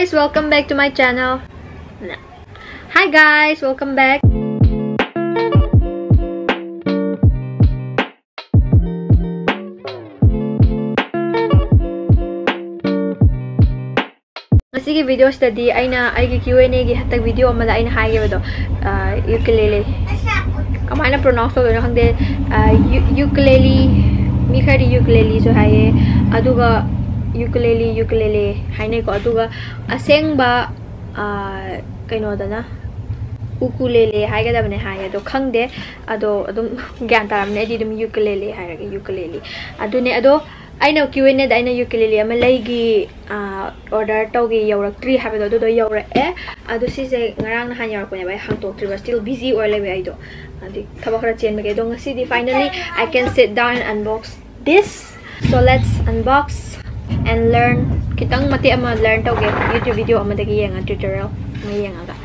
guys, welcome back to my channel. Hi guys, welcome back. Ngasi video study aina ai Q&A gi hatag video amada aina haige bado ukulele kamana pronounce to no hangde ukulele mi khari ukulele so haye aduga ukulele haine ko aduga asengba kaino dana ukulele haige da bane haye do khangde ado adum gyan taramne di dum ukulele haige ukulele adune ado aina Q&A da aina ukulele ama laigi order tawgi yaurak 3 habado do yaurak ado sise ngarang na han yaurak ko ne bai hang tok 3 still busy or lebe ai do adi thaba khara chen mege do ngasi di finally I can sit down and unbox this. So let's unbox and learn kitang mati ama learn tawge YouTube video ama dagi yenga tutorial mai yenga ga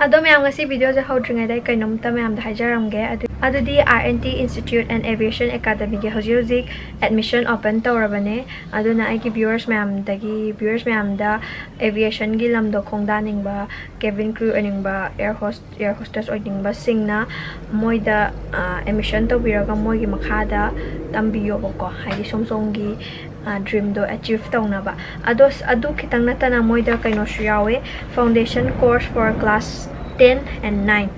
ado mayam ngasi video ja hawdringai dai kainom ta mayam da hajaramge adu di RNT Institute and Aviation Academy ge hojizik admission open tawrabane aduna ai ki viewers mayam da aviation gi lamdo khongda ningba cabin crew aningba air hostess oidingba singna moida admission tawbiraga moigi makhada tambiyo ko haidi somsong gi dream do achieve tawnaba adu kitang natana moida kaino shuyawe foundation course for class 10 and 9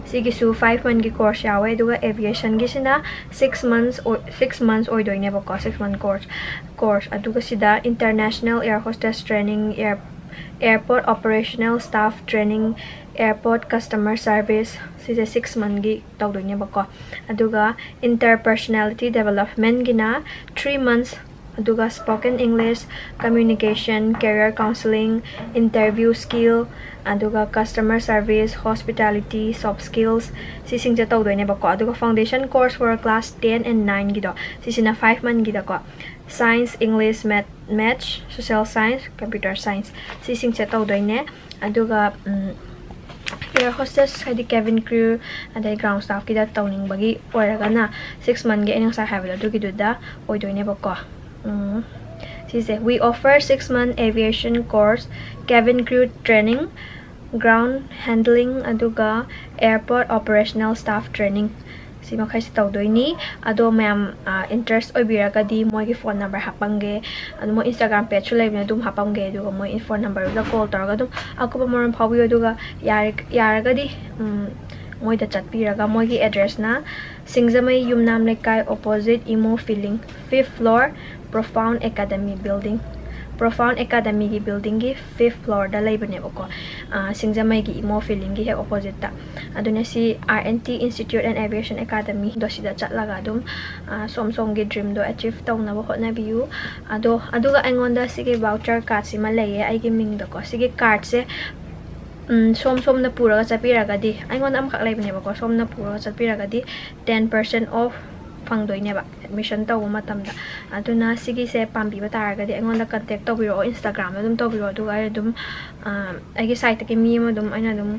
sigisu 5 month gi course yawe duga aviation gi sina 6 months or doine ba ko 6 month course aduga sida international air hostess training airport operational staff training airport customer service sise 6 month gi tawdoine ba ko aduga interpersonality development gina 3 months aduga spoken English communication career counseling interview skill aduga customer service hospitality soft skills sising ja tawdoine ba ko aduga foundation course for class 10 and 9 gido sisina 5 month gida ko science English math social science computer science sising ja tawdoine aduga air hostess hadi cabin crew adai ground staff gida tawning bagi oraga na 6 month ge enang sa habla du giduda oidoine ba ko we offer 6 month aviation course, cabin crew training, ground handling, aduga airport operational staff training. Si makai si tawdoini ado mayam interest oibiraga di moi gi phone number hapange ado mo Instagram page chulai na dum hapange aduga moi phone number da call taraga dum ako pa moron phawi aduga yaraga di moi da chatpiraga moi gi address na Singzamai Yumnam Lekai opposite Imo Feeling 5th floor Profound Academy building gi building gi 5th floor da laibane bako Singzamai gi Imo Feeling gi he opposite ta aduna si RNT Institute and Aviation Academy do sida chatlaga dum somsong gi dream do achieve tawna ba hotna biu aduga angonda sige voucher card si malaye ai gi ming do ko sige card se som na pura ka chapiraga di aingon am khaklai bane ba ko som na pura chapiraga di 10% off phangdoine ba admission taw matamda aduna sigi se pambi ba taraga di aingon da contact tawbiro Instagram dum tawbiro du ai dum ai gi site ke mi ma dum aina dum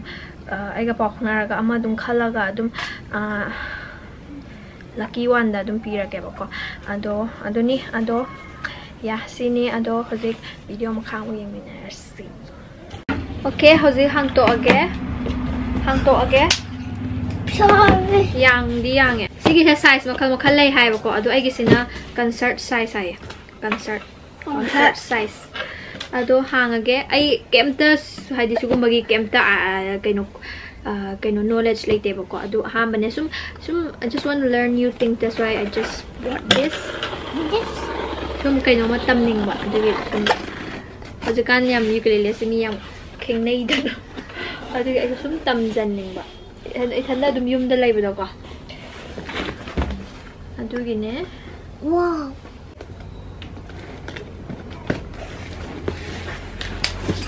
ai ga pakhnaraga ama dum khalaga dum lucky one da dum pirage ba ko adoni ya sini hozik video ma khang uyeng mina si okay hozik hang to age yang di yang sige sa size makal lay hai ba ko ado ai gisina concert size ai concert size ado hangage ai kemta haidi sugumagi kemta kaino knowledge like ba ko ado hambane sum I just want to learn new things, that's why I just bought this sum kaino matamning ba ado ado kan yam ukulele simi yam khengnei da ado ai sum tamjan ning ba ithanda dum yum da laiba ko adugine wow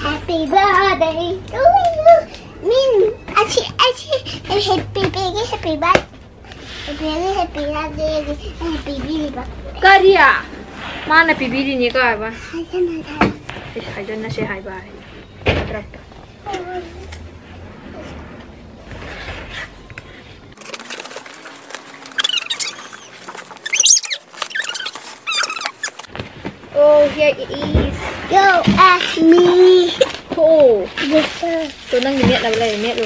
happy birthday to you min achi happy birthday happy birthday kariya mana pibiri ni ka ba I don't know say hi bye Oh, here it is. Go ask me. ตัวนั่งอยู่เนี่ยเราเลยเนี่ยดู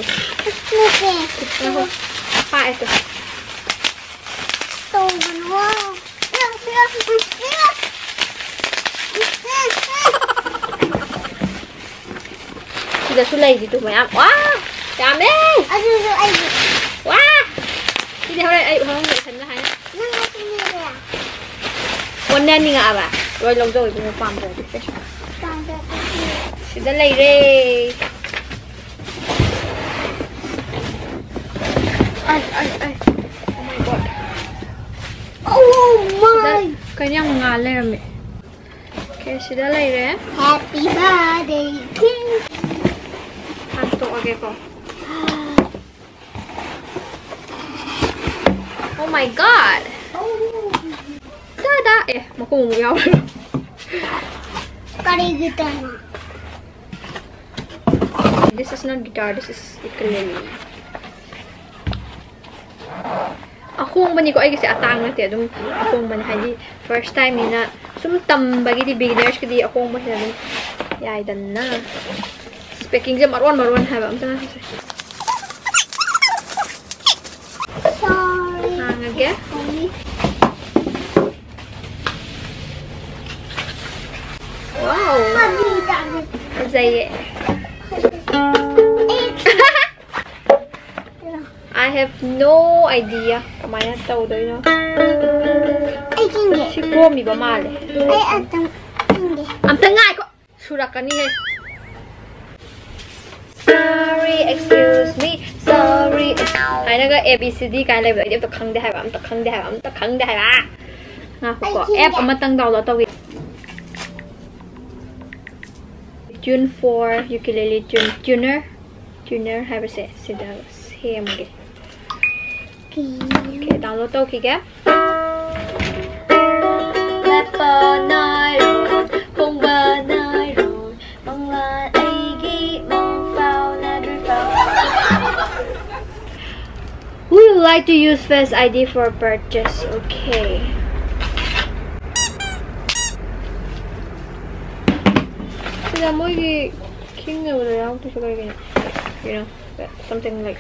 Okay. แล้วป้าไอ้ตัว So wow. Sudah sulai gitu mày wow chạm đi wow đi theo đây ai không được thành ra hayวันนั้นนี่ไงอ่ะrồi lồng rồi cũng farm rồi sudah lay re ai Oh my. kayaknya mengalir mi okay sudah lay re Happy birthday King. Hantuk lagi kok. Oh my god. Tada. Mau ngomong apa? Kari gitar na. This is not guitar, this is ukulele. Akong bani ko ay kasi atang na tiya dum akong bani hadi first time ni na sum tambagi di beginners kadi akong bani na yai dan na. Speaking jam marwan hai bam tana se. Sorry. Hang agak. Wow. Zai. I have no idea. Kamaya tahu dah no. Ay kingi. Si Pomi ba male. Ay atang kingi. Am tengah ko. Surakan ni hai. Sorry, excuse me. Sorry. Hai naga ABCD kan lai ba. Dia tak khang deh hai ba. Am tak khang deh hai ba. Am tak khang deh hai ba. Nga ko app amatang download tawi. Tune for ukulele tuner hai ba se. Sida same ge. Okay, download tau ki ga. Lepa nai ron, hong ba nai ron, mong la ai gi mong phao na du phao. Would you like to use Face ID for purchase? Okay. Sila mo gi king na wala lang to sa kaya you know, something like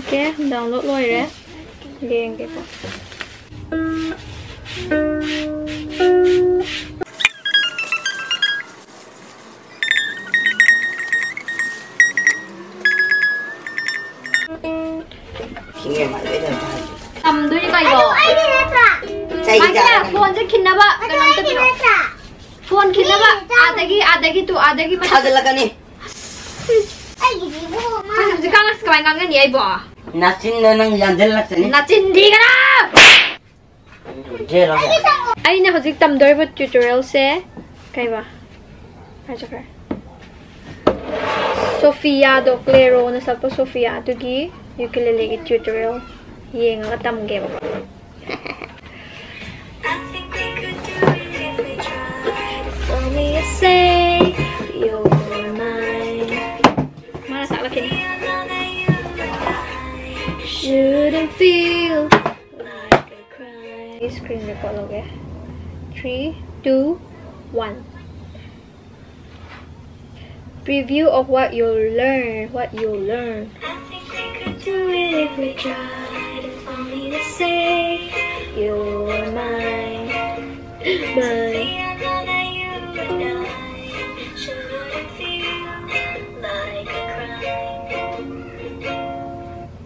okay, download rồi đấy. Ghiền kìa con. Tầm đuôi coi bộ. Mai cái phone sẽ khinh na ba. Cái nón tự nó. Phone khinh na ba. Adagi tu adagi mà. Ada lagi nih. Ay gini mo. Ano si Kang as kawan kangen ya ibu. Nasin na nang yandel lak sini. Natindi ka na. Jero. Ay na hojik tamdor ba tutorial se. Kay ba? Aja ka. Sofia do Clairo na sa po Sofia tugi ukulele gi tutorial. Yeng nga tamge ba. Only you say you're mine. Mana sak lagi ni? Shouldn't feel like a crime. Screen record lagi. 3, 2, 1. Preview of what you'll learn. I think we could do it if we tried. If only to say you're mine. Mine.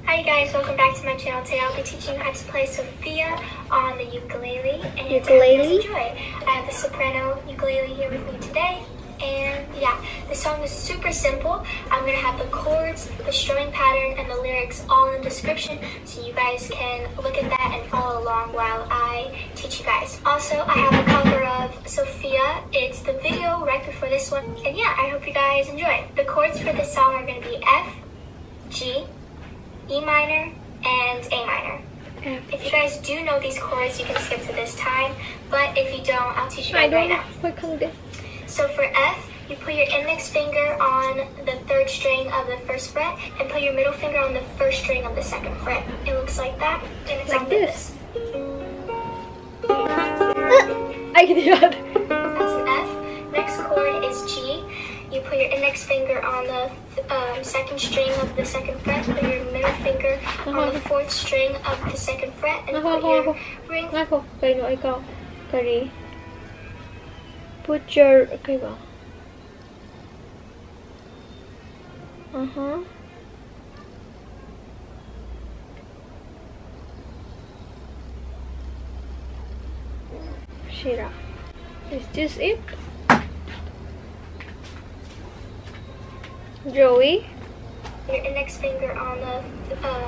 Hi guys, welcome back to my channel. Today I'll be teaching you how to play Sofia on the ukulele. And enjoy. I have the soprano ukulele here with me today. And yeah, the song is super simple. I'm going to have the chords, the strumming pattern, and the lyrics all in the description so you guys can look at that and follow along while I teach you guys. Also, I have a cover of Sofia. It's the video right before this one. And yeah, I hope you guys enjoy. The chords for this song are going to be F, G, E minor, and A minor. If you guys do know these chords, you can skip to this time. But if you don't, I'll teach you guys right now. So for F, you put your index finger on the 3rd string of the 1st fret and put your middle finger on the 1st string of the 2nd fret. It looks like that, and it's like this. I can do that. That's an F. put your index finger on the second string of the second fret, put your middle finger on the fourth string of the second fret, and put your ring. Clairo, ikaw. Kari. Put your, okay ba? Shira. Is this it? Joey? Your index finger on the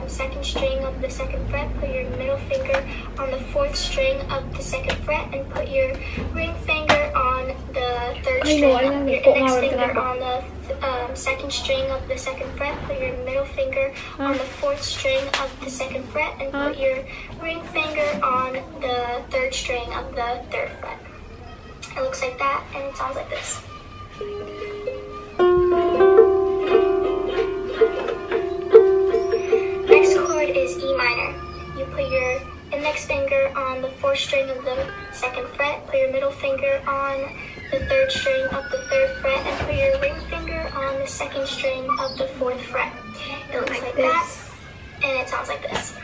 second string of the second fret, put your middle finger on the fourth string of the second fret, and put your ring finger on the third string. Your index finger on the second string of the second fret, put your middle finger on the fourth string of the second fret, and put your ring finger on the third string of the third fret. It looks like that, and it sounds like this. Next chord is E minor. You put your index finger on the fourth string of the second fret, put your middle finger on the third string of the third fret, and put your ring finger on the second string of the fourth fret. It looks like that, and it sounds like this.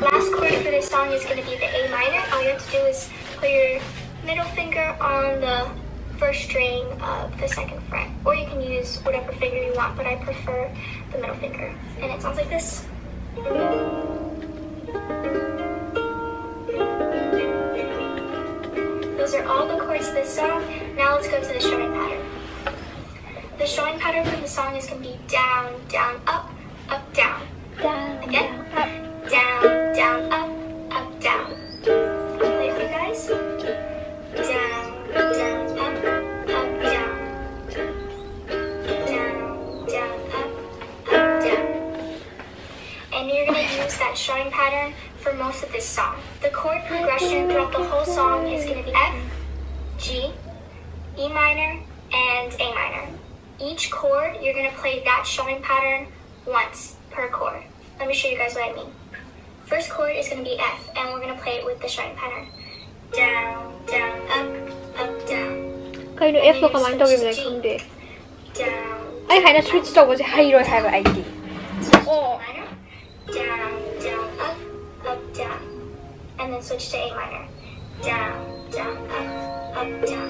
Last chord for this song is going to be the A minor. All you have to do is put your middle finger on the first string of the second fret, or you can use whatever finger you want, but I prefer the middle finger, and it sounds like this. Those are all the chords of this song. Now let's go to the strumming pattern. The strumming pattern for the song is going to be down, down, up, down. Down, Again, up. down, down, up, down. I'll play it for you guys. Down, down, up, down. Down, down, up, down. And you're going to use that strumming pattern for most of this song. The chord progression throughout the whole song is going to be F, G, E minor, and A minor. Each chord, you're going to play that strumming pattern once per chord. Let me show you guys what I mean. First chord is going to be F, and we're going to play it with the strumming pattern. Down, down, up, down. Clairo, F ko kaman tawin mo lang hindi. Down. Ay, kaya na-switch to kasi high have ID. Oh. Minor. Down, down, up, down. And then switch to A minor. Down, down, up, down.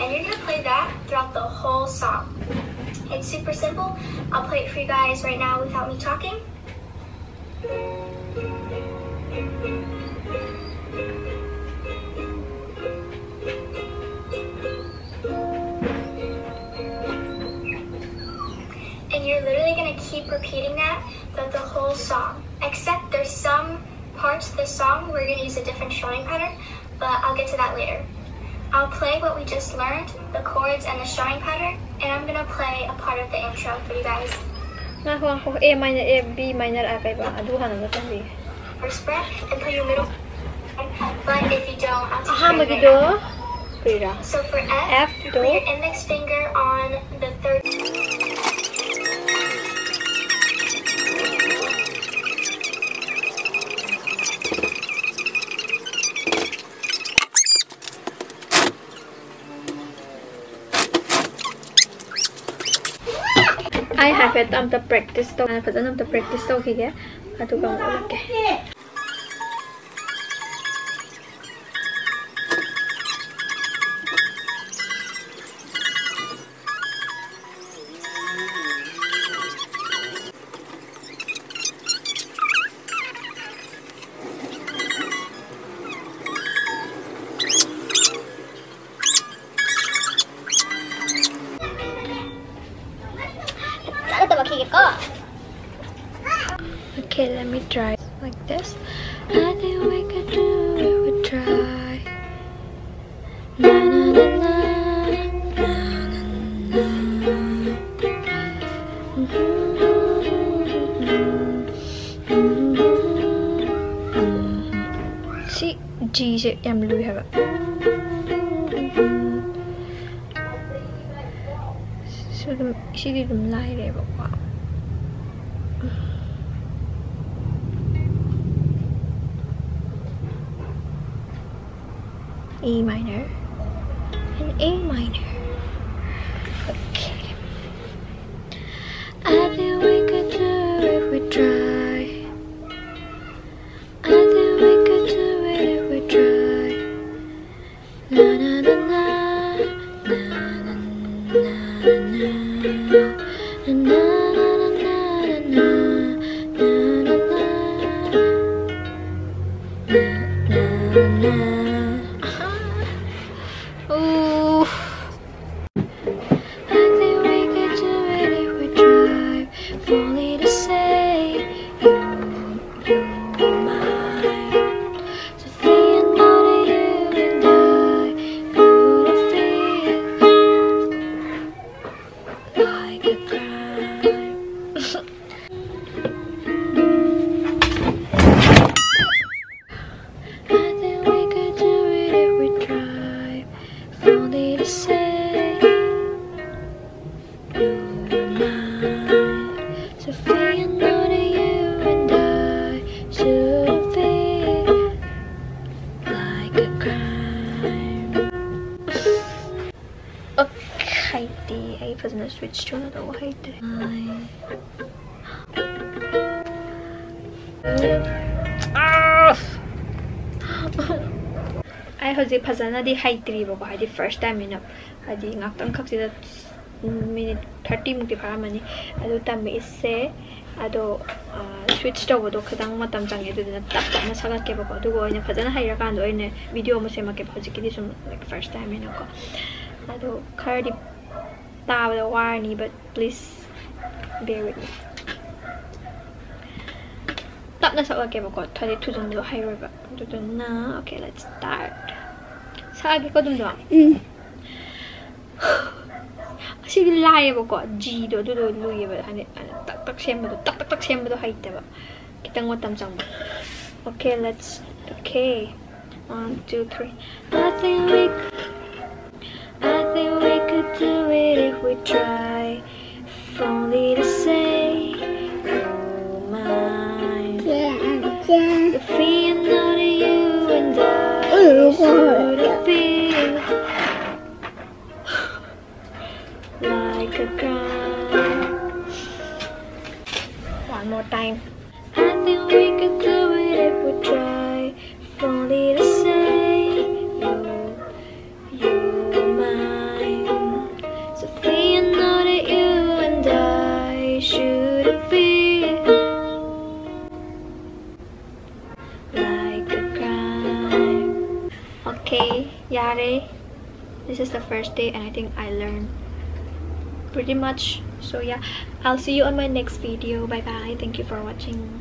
And you're going to play that throughout the whole song. It's super simple. I'll play it for you guys right now without me talking. And you're literally going to keep repeating that throughout the whole song. Except there's some parts of the song we're going to use a different strumming pattern, but I'll get to that later. I'll play what we just learned, the chords and the strumming pattern, and I'm going to play a part of the intro for you guys. Ako, A minor, A, B minor, akay ba? Aduhan na natin. First fret, and put your middle. But if you don't, I'll teach Aha, you right magido. Pira. now. So for F, you put your index finger on the third. I have it to practice to. I have to practice to kaya. Ato kang ulit kay. Okay, let me try like this. I think we could do it. We try. Na na na na na na na. See, G is I'm Louis have it. So she didn't lie there, but wow. E minor, and A minor. Okay. I think we could do it if we try. I think we could do it if we try. Na na na na na na na na na Sofia, know that you and I should feel like a crime. Okay, ay fazendo switch to another white. I hope fazana di haitri ba ba di first time ina adi ngaktan khak sida minute 30 mukti pharamani adu tammi isse ado switch to bodo khadang matam change du na tap tap na saga ke ba du go ina fazana haira kan do ina video mo sema ke phoji ki sum like first time ina ko ado khari ta ba warni but please bear with me tap na saga ke ba ko 32 jong do haira ba du na. Okay, let's start. Saga ko dum do sige laye ba ko G do luye ba hani tak tak semba do haite ba kitang watam sang ba. Okay, let's 1 2 3. I think we could do it if we try. If only to say you're mine. If we know that you and I should feel like a crime. One more time. I think we could do it if we try. If only to say you're mine. Sofia, know that you and I should feel like a crime. Okay, yare. This is the first day and I think I learned pretty much. So yeah, I'll see you on my next video. Bye bye. Thank you for watching.